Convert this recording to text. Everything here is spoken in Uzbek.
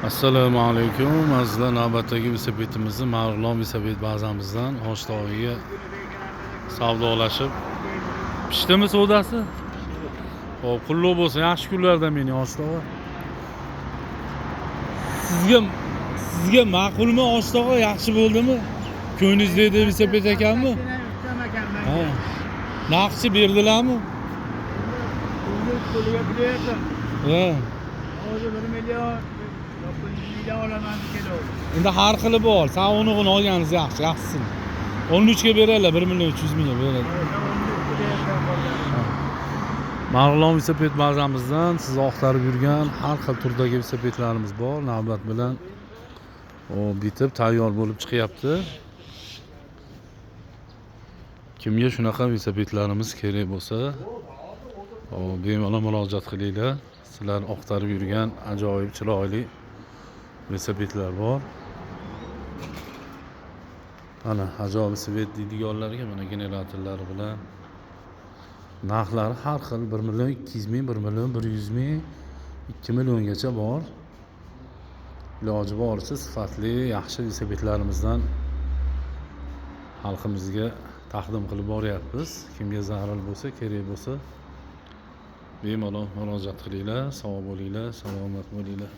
Assalomu alaykum. Azizlar, navbatdagi velosipedimizni Marg'ilon velosiped bazamizdan G'oshtogiga savdolashib pishdimi savdosi? Xo'p, qulluq bo'lsin. Yaxshi kunlarda meni G'oshtog'i. Sizga ma'qulmi G'oshtog'i? Yaxshi bo'ldimi? Ko'nglingizdagi velosiped ekanmi? Ha. Naqshi berdilarmi? Ha. Endi har xili bor. Sen uni olganingiz yaxshi, yaxshisini. 13 ga beradilar, 1 million 300 mingga beradi. Marg'ilon velosiped bazamizdan siz oqtarib yurgan har xil turdagi velosipedlarimiz bor. Navbat bilan bitib tayyor bo'lib chiqyapti. Kimga shunaqa velosipedlarimiz kerak bo'lsa, bemalol murojaat qilinglar. Sizlar oqtarib yurgan ajoyib chiroyli velosipedlar bor. Mana ajoyib velosiped deydiganlarga mana generatorlari bilan narxlari har xil 1 million 200 ming, 1 million 100 ming, 2 milliongacha bor. Iloji boricha sifatli, yaxshi velosipedlarimizdan xalqimizga taqdim qilib boryapmiz. Kimga zarur bo'lsa, kerak bo'lsa bemalol murojaat qilinglar. Sog' bo'linglar, salomat bo'linglar.